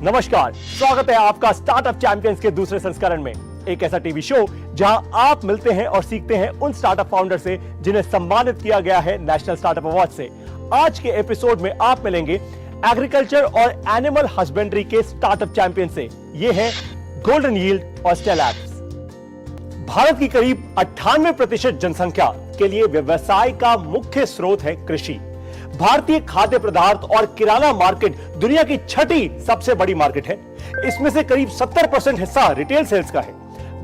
नमस्कार, स्वागत है आपका स्टार्टअप चैंपियंस के दूसरे संस्करण में। एक ऐसा टीवी शो जहां आप मिलते हैं और सीखते हैं उन स्टार्टअप फाउंडर से जिन्हें सम्मानित किया गया है नेशनल स्टार्टअप अवार्ड से। आज के एपिसोड में आप मिलेंगे एग्रीकल्चर और एनिमल हस्बेंड्री के स्टार्टअप चैंपियन से। ये हैं गोल्डन यील्ड और स्टेल एप्स। भारत की करीब 98% जनसंख्या के लिए व्यवसाय का मुख्य स्रोत है कृषि। भारतीय खाद्य पदार्थ और किराना मार्केट दुनिया की छठी सबसे बड़ी मार्केट है। इसमें से करीब 70% हिस्सा रिटेल सेल्स का है।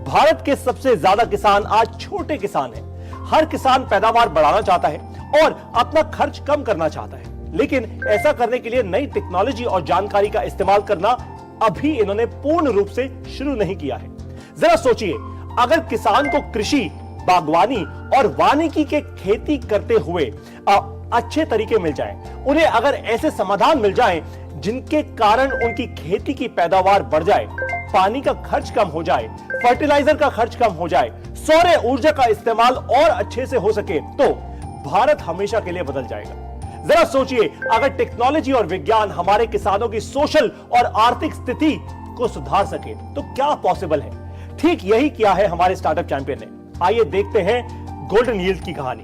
भारत के सबसे ज्यादा किसान आज छोटे किसान हैं। हर किसान पैदावार बढ़ाना चाहता है और अपना खर्च कम करना चाहता है, लेकिन ऐसा करने के लिए नई टेक्नोलॉजी और जानकारी का इस्तेमाल करना अभी इन्होंने पूर्ण रूप से शुरू नहीं किया है। जरा सोचिए, अगर किसान को कृषि, बागवानी और वानिकी के खेती करते हुए अच्छे तरीके मिल जाएं, उन्हें अगर ऐसे समाधान मिल जाएं जिनके कारण उनकी खेती की पैदावार बढ़ जाए, पानी का खर्च कम हो जाए, फर्टिलाइजर का खर्च कम हो जाए, सौर ऊर्जा का इस्तेमाल और अच्छे से हो सके, तो भारत हमेशा के लिए बदल जाएगा। जरा सोचिए, अगर टेक्नोलॉजी और विज्ञान हमारे किसानों की सोशल और आर्थिक स्थिति को सुधार सके तो क्या पॉसिबल है। ठीक यही किया है हमारे स्टार्टअप चैंपियन ने। आइए देखते हैं गोल्डन यील्ड की कहानी।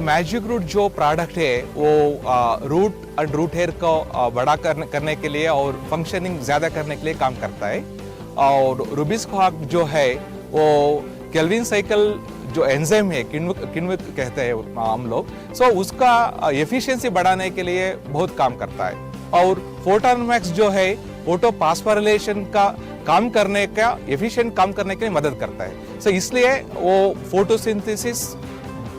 मैजिक रूट जो प्रोडक्ट है वो रूट एंड रूट हेयर को बड़ा करने के लिए और फंक्शनिंग ज़्यादा करने के लिए काम करता है। और रुबिस्क जो है वो केल्विन साइकिल जो एंजाइम है, किण्वित कहते हैं हम लोग, सो उसका एफिशिएंसी बढ़ाने के लिए बहुत काम करता है। और फोटोनमैक्स जो है फोटो फास्फोरिलेशन का काम करने का एफिशिएंट काम करने के लिए मदद करता है। सो इसलिए वो फोटोसिंथेसिस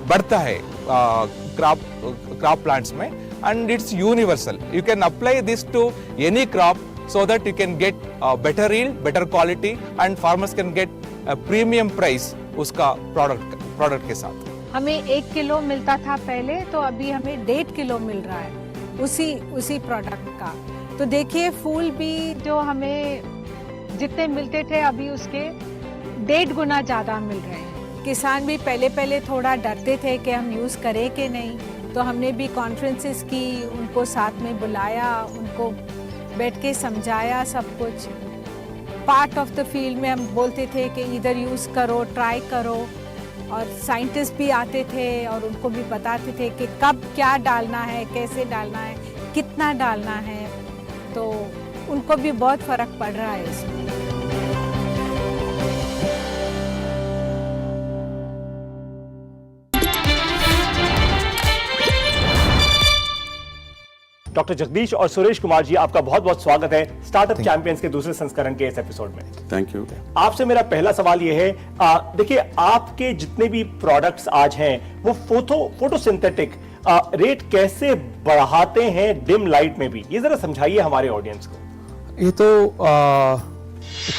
बढ़ता है क्रॉप प्लांट्स में, and it's universal. You can apply this to any crop so that you can get better yield, better quality and farmers can get a premium price उसका प्रोडक्ट के साथ। हमें 1 किलो मिलता था पहले, तो अभी हमें 1.5 किलो मिल रहा है उसी प्रोडक्ट का। तो देखिए, फूल भी जो हमें जितने मिलते थे अभी उसके 1.5 गुना ज्यादा मिल रहे हैं। किसान भी पहले थोड़ा डरते थे कि हम यूज करें कि नहीं, तो हमने भी कॉन्फ्रेंसेस की, उनको साथ में बुलाया, उनको बैठ के समझाया सब कुछ। पार्ट ऑफ द फील्ड में हम बोलते थे कि इधर यूज़ करो, ट्राई करो, और साइंटिस्ट भी आते थे और उनको भी बताते थे कि कब क्या डालना है, कैसे डालना है, कितना डालना है। तो उनको भी बहुत फ़र्क पड़ रहा है इसमें। डॉक्टर जगदीश और सुरेश कुमार जी, आपका बहुत बहुत स्वागत है स्टार्टअप चैंपियंस के दूसरे संस्करण के इस एपिसोड में। Thank you. आपसे मेरा पहला सवाल यह है, देखिए, आपके जितने भी प्रोडक्ट्स आज हैं वो फोटोसिंथेटिक रेट कैसे बढ़ाते हैं डिम लाइट में भी, ये जरा समझाइए हमारे ऑडियंस को। ये तो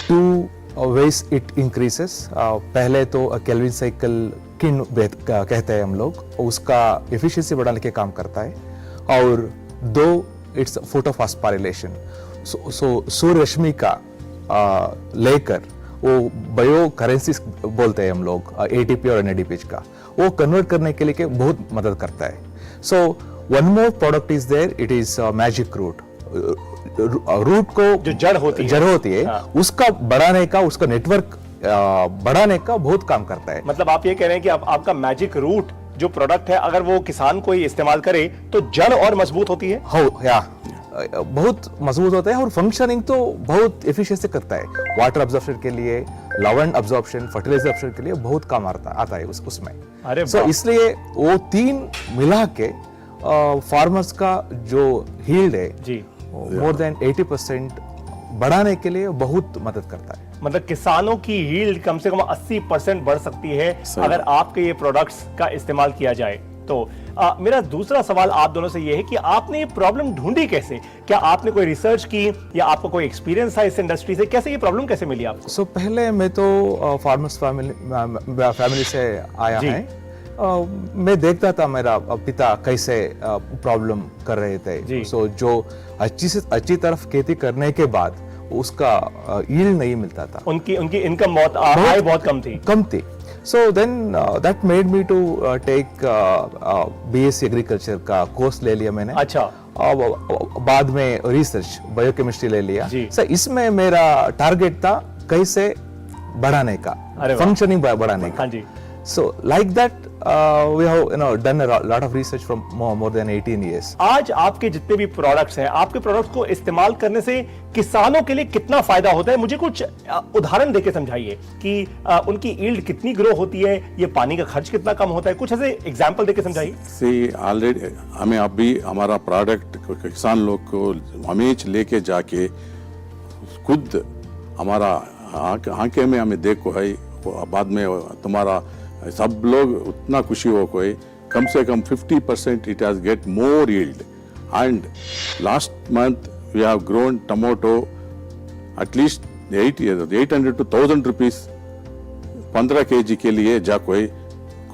2 ways इट इंक्रीजेस। पहले तो केल्विन साइकिल कहते हैं हम लोग, उसका एफिशिएंसी बढ़ाने के काम करता है। और 2, इट्स फोटोफॉस्फोरिलेशन। सूर्य रश्मि का लेकर वो बायो करेंसीज बोलते हैं हम लोग, एटीपी और एनएडीपी का, वो कन्वर्ट करने के लिए बहुत मदद करता है। So one more product is there, it is magic root. Root को जो जड़ होती है हाँ। उसका बढ़ाने का, उसका नेटवर्क बढ़ाने का बहुत काम करता है। मतलब आप ये कह रहे हैं कि आपका मैजिक रूट जो प्रोडक्ट है, अगर वो किसान कोई इस्तेमाल करे तो जड़ और मजबूत होती है। बहुत मजबूत होता है और फंक्शनिंग तो बहुत एफिशिएंसी करता है। वाटर अब्जॉर्प्शन के लिए, लवण अब्जॉर्प्शन, फर्टिलाइजर अब्जॉर्प्शन के लिए बहुत काम आता है उसमें। सो इसलिए वो 3 मिला के फार्मर्स का जो यील्ड है जी मोर देन 80% बढ़ाने के लिए बहुत मदद करता है। मतलब किसानों की यील्ड कम से कम 80% बढ़ सकती है अगर आपके ये प्रोडक्ट्स का इस्तेमाल किया जाए तो। मेरा दूसरा सवाल आप दोनों से ये है कि आपने ये प्रॉब्लम ढूंढी कैसे? क्या आपने कोई रिसर्च की या आपका कोई एक्सपीरियंस था इस इंडस्ट्री से? कैसे ये प्रॉब्लम कैसे मिली आपको? पहले मैं तो फार्मर्स फैमिली से आया है। मैं देखता था मेरा पिता कैसे प्रॉब्लम कर रहे थे। जो अच्छी तरफ खेती करने के बाद उसका यील्ड नहीं मिलता था, उनकी उनकी इनकम बहुत आय बहुत कम थी। So then that made me to take BSc agriculture का कोर्स ले लिया मैंने। अच्छा। बाद में रिसर्च बायोकेमिस्ट्री ले लिया। जी। सो इसमें मेरा टारगेट था कैसे बढ़ाने का, फंक्शनिंग बढ़ाने का। हाँ जी। So like that, we have done a lot of research from more than 18 years. आज आपके जितने भी प्रोडक्ट्स हैं, आपके प्रोडक्ट्स को इस्तेमाल करने से किसानों के लिए कितना फायदा होता है, मुझे कुछ उदाहरण देके समझाइए कि उनकी यील्ड कितनी ग्रो होती है, ये पानी का खर्च कितना कम होता है, कुछ ऐसे एग्जांपल देके समझाइए। सी ऑलरेडी हमें अभी हमारा प्रोडक्ट किसान लोग को हमें लेके जाके खुद हमारा आंखें में हमें देखो है, बाद में तुम्हारा सब लोग उतना खुशी हो कोई कम से कम 50% it has get more yield, and last month we have grown tomato at least 800 to 1000 rupees 15 kg के लिए जा कोई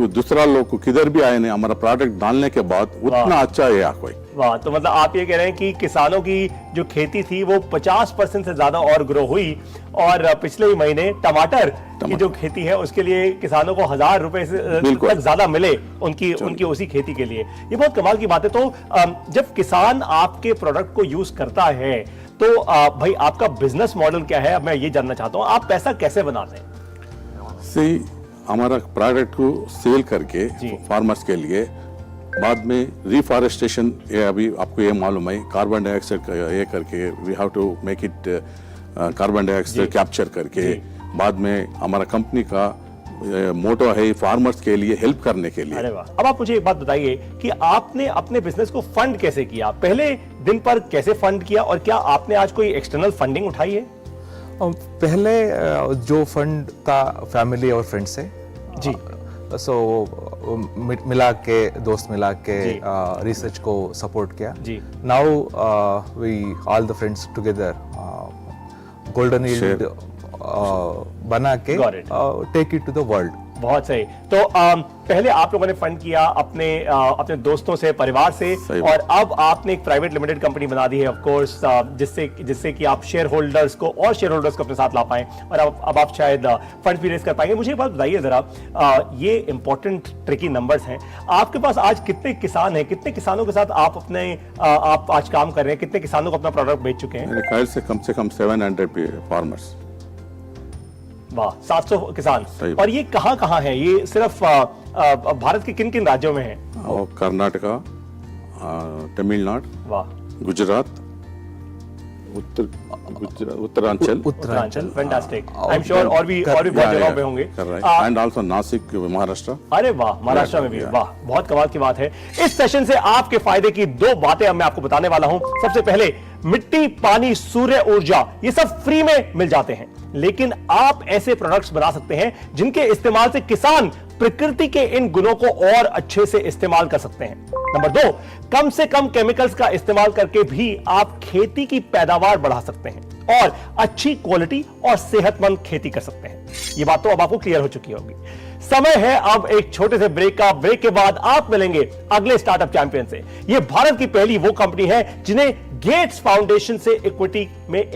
दूसरा लोग को किधर भी आए नहीं, हमारा प्रोडक्ट डालने के बाद उतना अच्छा है कोई। वाह, तो मतलब आप ये कह रहे हैं कि किसानों की जो खेती थी वो 50% से ज्यादा और ग्रो हुई, और पिछले ही महीने टमाटर की जो खेती है उसके लिए किसानों को 1000 रुपए से तक ज्यादा मिले उनकी उसी खेती के लिए। ये बहुत कमाल की बात है। तो जब किसान आपके प्रोडक्ट को यूज करता है तो भाई आपका बिजनेस मॉडल क्या है, मैं ये जानना चाहता हूँ, आप पैसा कैसे बनाते हैं? सही, हमारा प्रोडक्ट को सेल करके फार्मर्स के लिए बाद में रिफॉरेस्टेशन, ये अभी आपको ये मालूम है, कार्बन डाइऑक्साइड ये करके we have to make it carbon dioxide capture करके, बाद में हमारा कंपनी का मोटो है फार्मर्स के लिए हेल्प करने के लिए। अरे वाह। अब आप मुझे एक बात बताइए कि आपने अपने बिजनेस को फंड कैसे किया, पहले दिन पर कैसे फंड किया, और क्या आपने आज कोई एक्सटर्नल फंडिंग उठाई है? पहले जो फंड था फैमिली और फ्रेंड से जी। सो मिला के दोस्त मिला के रिसर्च को सपोर्ट किया जी। Now we all the friends together golden yield बना के take it to the world. बहुत सही। तो पहले आप लोगों ने फंड किया अपने दोस्तों से, परिवार से, और अब आपने एक प्राइवेट लिमिटेड कंपनी बना दी है ऑफ कोर्स, जिससे कि आप शेयर होल्डर्स को अपने साथ ला पाएं, और अब आप शायद फंड भी रेज कर पाएंगे। मुझे एक बात बताइए जरा, ये इंपॉर्टेंट ट्रिकी नंबर्स हैं, आपके पास आज कितने किसान हैं, कितने किसानों के साथ आप आज काम कर रहे हैं, कितने किसानों को अपना प्रोडक्ट बेच चुके हैं? मेरे ख्याल से कम 700 फार्मर्स। वाह, 700 किसान। और ये कहाँ है? ये सिर्फ भारत के किन किन राज्यों में है? कर्नाटका, तमिलनाडु, वाह, Gujarat, Uttaranchal. Fantastic. I am sure और भी बहुत जगहों पे होंगे, एंड आल्सो नासिक, महाराष्ट्र। अरे वाह, महाराष्ट्र में भी। वाह, बहुत कमाल की बात है। इस सेशन से आपके फायदे की 2 बातें मैं आपको बताने वाला हूं। सबसे पहले, मिट्टी, पानी, सूर्य ऊर्जा, ये सब फ्री में मिल जाते हैं, लेकिन आप ऐसे प्रोडक्ट्स बना सकते हैं जिनके इस्तेमाल से किसान प्रकृति के इन गुणों को और अच्छे से इस्तेमाल कर सकते हैं। नंबर 2, कम से कम केमिकल्स का इस्तेमाल करके भी आप खेती की पैदावार बढ़ा सकते हैं और अच्छी क्वालिटी और सेहतमंद खेती कर सकते हैं। ये बात तो अब आपको क्लियर हो चुकी होगी। समय है अब एक छोटे से ब्रेक का। ब्रेक के बाद आप मिलेंगे अगले स्टार्टअप चैंपियन से। ये भारत की पहली वो कंपनी है जिन्हें गेट्स फाउंडेशन से इक्विटी में